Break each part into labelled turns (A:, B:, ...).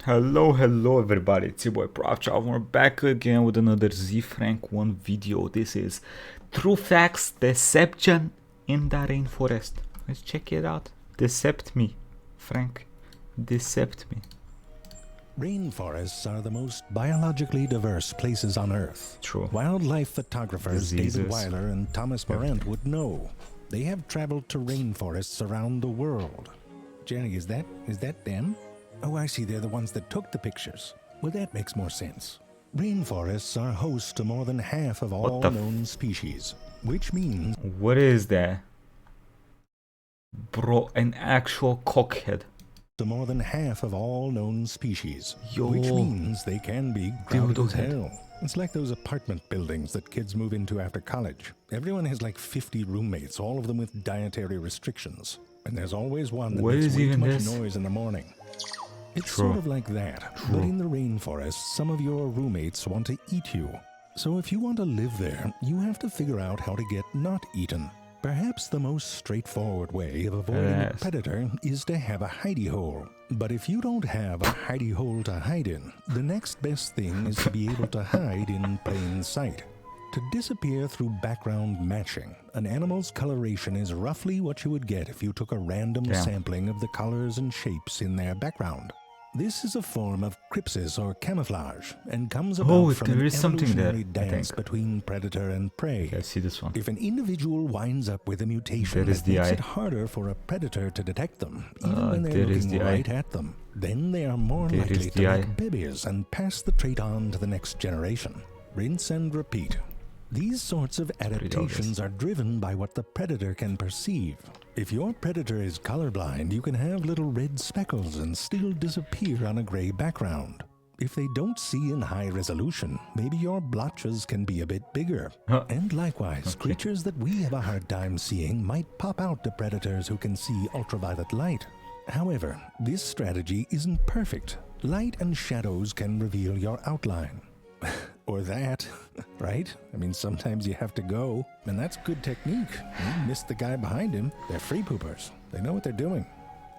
A: Hello everybody, it's your boy Proftrof and we're back again with another zefrank1 video. This is True Facts Deception in the Rainforest. Let's check it out. Decept me, Frank. Decept me.
B: Rainforests are the most biologically diverse places on Earth.
A: True.
B: Wildlife photographers
A: Diseases.
B: David Weiler and Thomas Morant would know. They have traveled to rainforests around the world. Jenny, is that them? Oh, I see, they're the ones that took the pictures. Well, that makes more sense. Rainforests are host to more than half of all known species, which means...
A: What is that? Bro, an actual cockhead.
B: To more than half of all known species,
A: Yo.
B: which means they can be crowded as
A: Dildo head.
B: hell. It's like those apartment buildings that kids move into after college. Everyone has like 50 roommates, all of them with dietary restrictions. And there's always one that
A: What
B: makes
A: is
B: way too
A: even
B: much
A: this?
B: noise in the morning. It's
A: True.
B: sort of like that,
A: True.
B: but in the rainforest, some of your roommates want to eat you. So if you want to live there, you have to figure out how to get not eaten. Perhaps the most straightforward way of avoiding a
A: Yes.
B: predator is to have a hidey hole. But if you don't have a hidey hole to hide in, the next best thing is to be able to hide in plain sight. To disappear through background matching, an animal's coloration is roughly what you would get if you took a random sampling of the colors and shapes in their background. This is a form of crypsis or camouflage and comes about from
A: there
B: an
A: is something there,
B: evolutionary
A: I
B: dance
A: think.
B: between predator and prey.
A: Okay, I see this one.
B: If an individual winds up with a mutation
A: There is
B: that
A: the
B: makes
A: eye.
B: it harder for a predator to detect them, even when they're
A: there is
B: looking
A: the
B: right
A: eye.
B: at them, then they are more
A: There
B: likely
A: is
B: to
A: the eye.
B: make babies and pass the trait on to the next generation. Rinse and repeat. These sorts of adaptations are driven by what the predator can perceive. If your predator is colorblind, you can have little red speckles and still disappear on a gray background. If they don't see in high resolution, maybe your blotches can be a bit bigger.
A: Huh.
B: And likewise, creatures that we have a hard time seeing might pop out to predators who can see ultraviolet light. However, this strategy isn't perfect. Light and shadows can reveal your outline. Or that, right? I mean, sometimes you have to go, and that's good technique. You missed the guy behind him. They're free poopers. They know what they're doing.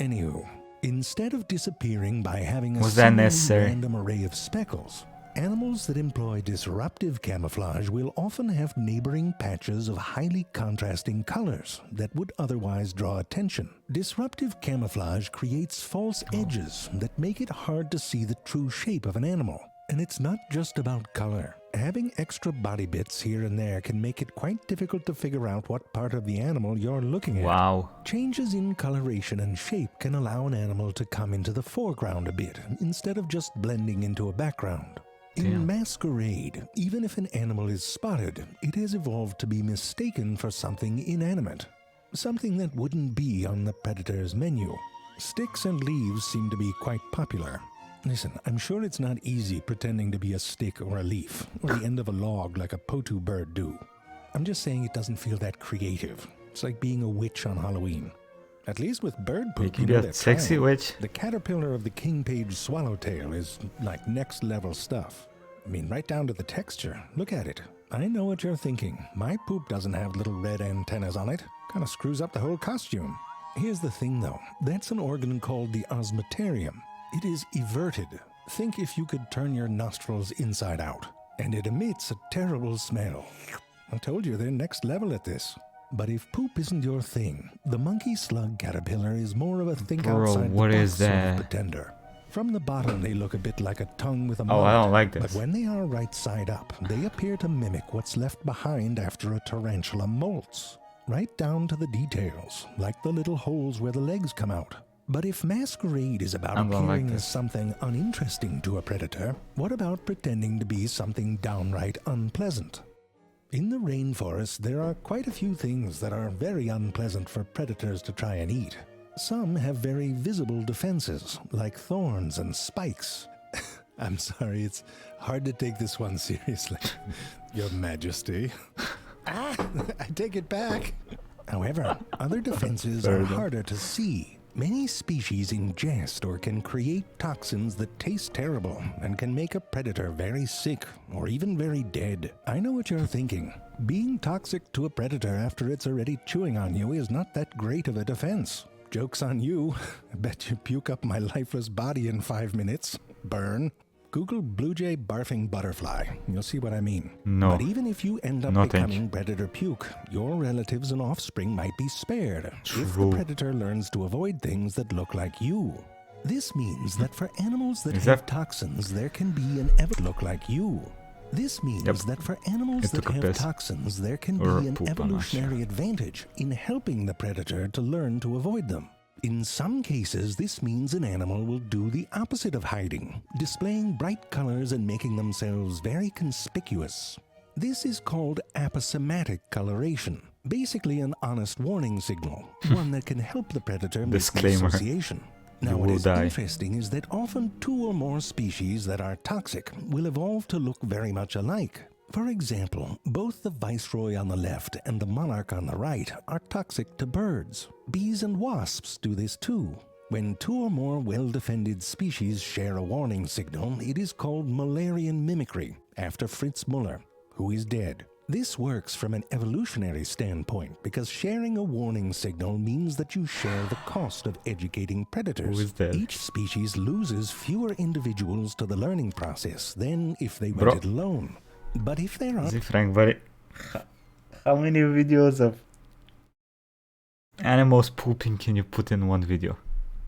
B: Anywho, instead of disappearing by having a
A: Was that
B: seemingly
A: necessary?
B: random array of speckles, animals that employ disruptive camouflage will often have neighboring patches of highly contrasting colors that would otherwise draw attention. Disruptive camouflage creates false edges that make it hard to see the true shape of an animal. And it's not just about color. Having extra body bits here and there can make it quite difficult to figure out what part of the animal you're looking at.
A: Wow.
B: Changes in coloration and shape can allow an animal to come into the foreground a bit, instead of just blending into a background. In
A: Damn.
B: Masquerade, even if an animal is spotted, it has evolved to be mistaken for something inanimate. Something that wouldn't be on the predator's menu. Sticks and leaves seem to be quite popular. Listen, I'm sure it's not easy pretending to be a stick or a leaf, or the end of a log like a potu bird do. I'm just saying it doesn't feel that creative. It's like being a witch on Halloween. At least with bird
A: You
B: poop,
A: can
B: know
A: be
B: they're
A: a sexy
B: trying.
A: witch.
B: The caterpillar of the king-page swallowtail is like next level stuff. I mean, right down to the texture. Look at it. I know what you're thinking. My poop doesn't have little red antennas on it. Kind of screws up the whole costume. Here's the thing though. That's an organ called the osmeterium. It is everted. Think if you could turn your nostrils inside out. And it emits a terrible smell. I told you they're next level at this. But if poop isn't your thing, the monkey slug caterpillar is more of a think
A: Bro,
B: outside
A: what
B: the box
A: is
B: sort of
A: that?
B: pretender. From the bottom they look a bit like a tongue with a
A: Oh, I
B: mouth.
A: don't like
B: But
A: this.
B: when they are right side up, they appear to mimic what's left behind after a tarantula molts. Right down to the details, like the little holes where the legs come out. But if Masquerade is about
A: I'm gonna like
B: appearing as
A: this.
B: something uninteresting to a predator, what about pretending to be something downright unpleasant? In the rainforest, there are quite a few things that are very unpleasant for predators to try and eat. Some have very visible defenses, like thorns and spikes. I'm sorry, it's hard to take this one seriously, Your Majesty. I take it back. However, other defenses are harder to see. Many species ingest or can create toxins that taste terrible and can make a predator very sick or even very dead. I know what you're thinking. Being toxic to a predator after it's already chewing on you is not that great of a defense. Joke's on you. I bet you puke up my lifeless body in 5 minutes. Burn. Google blue jay barfing butterfly. You'll see what I mean.
A: No.
B: But even if you end up
A: No, thank
B: becoming predator puke, your relatives and offspring might be spared if the predator learns to avoid things that look like you. This means that for animals that have toxins, there can be an look like you. This means that for animals that have toxins, there can be an evolutionary advantage in helping the predator to learn to avoid them. In some cases, this means an animal will do the opposite of hiding, displaying bright colors and making themselves very conspicuous. This is called aposematic coloration, basically an honest warning signal, one that can help the predator make the association. Now, what is interesting is that often two or more species that are toxic will evolve to look very much alike. For example, both the viceroy on the left and the monarch on the right are toxic to birds. Bees and wasps do this too. When two or more well-defended species share a warning signal, it is called Mullerian mimicry, after Fritz Muller, who is dead. This works from an evolutionary standpoint because sharing a warning signal means that you share the cost of educating predators. Each species loses fewer individuals to the learning process than if they went it alone. But if there are...
A: Zefrank, but how many videos of animals pooping can you put in one video?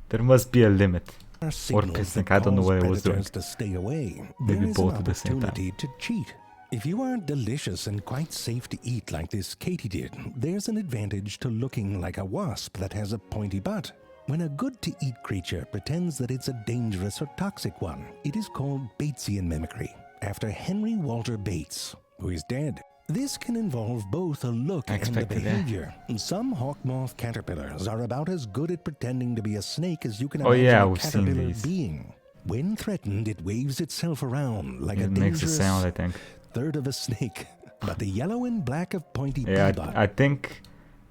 A: There must be a limit. Or pissing, I don't know what I was doing.
B: To stay away,
A: maybe both at the same time.
B: To cheat. If you are delicious and quite safe to eat like this Katie did, there's an advantage to looking like a wasp that has a pointy butt. When a good-to-eat creature pretends that it's a dangerous or toxic one, it is called Batesian mimicry, after Henry Walter Bates, who is dead. This can involve both a look and a behavior. Some hawk-moth caterpillars are about as good at pretending to be a snake as you can imagine a caterpillar being. When threatened, it waves itself around like a dangerous
A: sound, I think.
B: Third of a snake. But the yellow and black of pointy bee-butt...
A: I think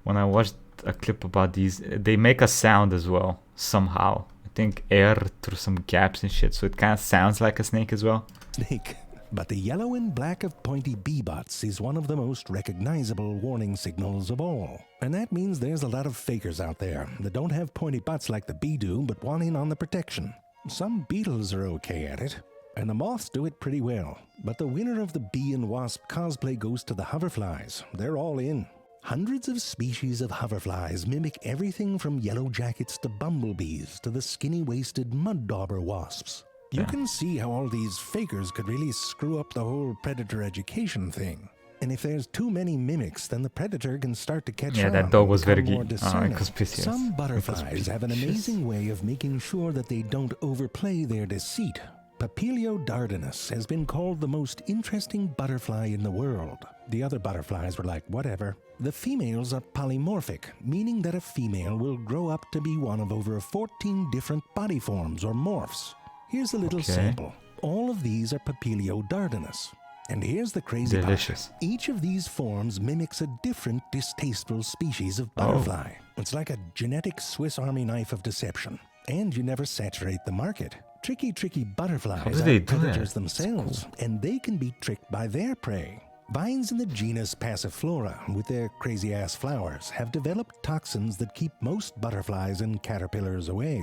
A: when I watched a clip about these, they make a sound as well, somehow. I think air through some gaps and shit, so it kind of sounds like a snake as well.
B: Snake. But the yellow and black of pointy bee-butts is one of the most recognizable warning signals of all. And that means there's a lot of fakers out there that don't have pointy butts like the bee do, but want in on the protection. Some beetles are okay at it, and the moths do it pretty well. But the winner of the bee and wasp cosplay goes to the hoverflies. They're all in. Hundreds of species of hoverflies mimic everything from yellow jackets to bumblebees to the skinny-waisted mud dauber wasps. You can see how all these fakers could really screw up the whole predator education thing. And if there's too many mimics, then the predator can start to catch on.
A: That dog was very
B: conspicuous. Some butterflies have an amazing way of making sure that they don't overplay their deceit. Papilio dardanus has been called the most interesting butterfly in the world. The other butterflies were like, whatever. The females are polymorphic, meaning that a female will grow up to be one of over 14 different body forms or morphs. Here's a little sample. All of these are Papilio dardanus. And here's the crazy part. Each of these forms mimics a different distasteful species of butterfly. It's like a genetic Swiss Army knife of deception. And you never saturate the market. Tricky butterflies are predators themselves, and they can be tricked by their prey. Vines in the genus Passiflora, with their crazy-ass flowers, have developed toxins that keep most butterflies and caterpillars away.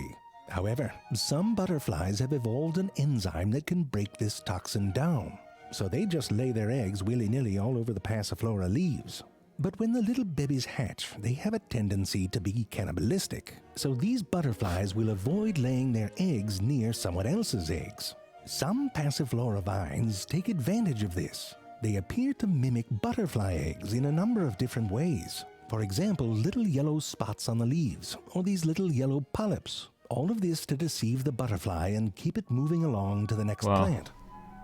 B: However, some butterflies have evolved an enzyme that can break this toxin down. So they just lay their eggs willy-nilly all over the Passiflora leaves. But when the little babies hatch, they have a tendency to be cannibalistic. So these butterflies will avoid laying their eggs near someone else's eggs. Some Passiflora vines take advantage of this. They appear to mimic butterfly eggs in a number of different ways. For example, little yellow spots on the leaves, or these little yellow polyps. All of this to deceive the butterfly and keep it moving along to the next plant.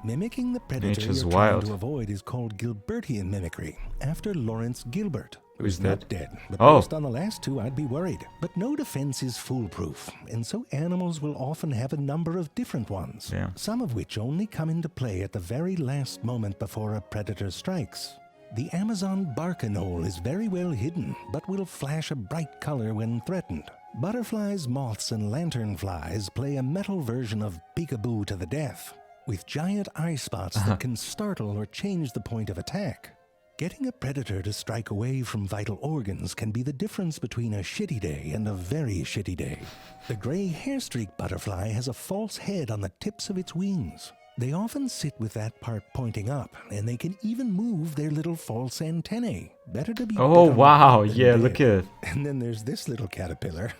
B: Mimicking the predator you're trying to avoid is called Gilbertian mimicry, after Lawrence Gilbert, who's not dead. But based on the last two, I'd be worried. But no defense is foolproof, and so animals will often have a number of different ones, some of which only come into play at the very last moment before a predator strikes. The Amazon barcanole is very well hidden, but will flash a bright color when threatened. Butterflies, moths, and lanternflies play a metal version of peekaboo to the death, with giant eye spots that can startle or change the point of attack. Getting a predator to strike away from vital organs can be the difference between a shitty day and a very shitty day. The gray hair-streaked butterfly has a false head on the tips of its wings. They often sit with that part pointing up, and they can even move their little false antennae. Better to be
A: Oh,
B: bit on
A: wow.
B: than
A: Yeah,
B: dead.
A: look at it.
B: And then there's this little caterpillar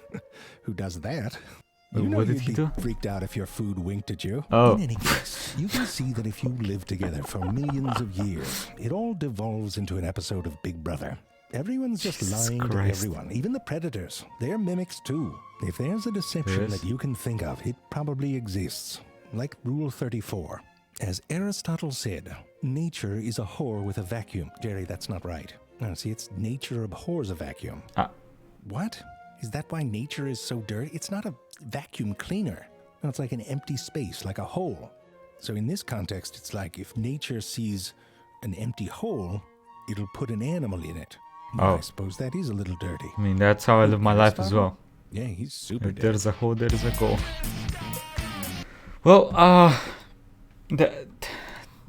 B: who does that.
A: What did
B: you'd
A: he
B: be
A: do?
B: freaked out if your food winked at you.
A: Oh.
B: In any case, you can see that if you live together for millions of years, it all devolves into an episode of Big Brother. Everyone's just
A: Jesus
B: lying to
A: Christ.
B: everyone, even the predators. They're mimics too. If there's a deception
A: Yes.
B: that you can think of, it probably exists. Like Rule 34. As Aristotle said, nature is a whore with a vacuum. Jerry, that's not right. No, see, it's nature abhors a vacuum. What? Is that why nature is so dirty? It's not a vacuum cleaner. No, it's like an empty space, like a hole. So in this context, it's like if nature sees an empty hole, it'll put an animal in it. Well,
A: Oh.
B: I suppose that is a little dirty.
A: I mean, that's how I live my life as well.
B: Yeah, he's super
A: If
B: dirty.
A: there's a hole, there's a goal. Well,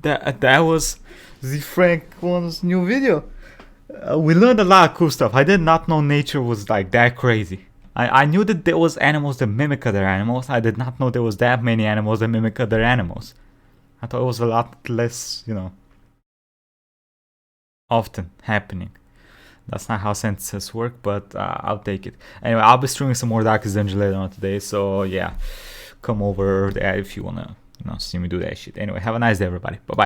A: that was zefrank1's new video. We learned a lot of cool stuff. I did not know nature was like that crazy. I knew that there was animals that mimic other animals. I did not know there was that many animals that mimic other animals. I thought it was a lot less, often happening. That's not how sentences work, but I'll take it. Anyway, I'll be streaming some more Darkest Dungeon later on today, so yeah, come over there if you wanna, see me do that shit. Anyway, have a nice day, everybody. Bye bye.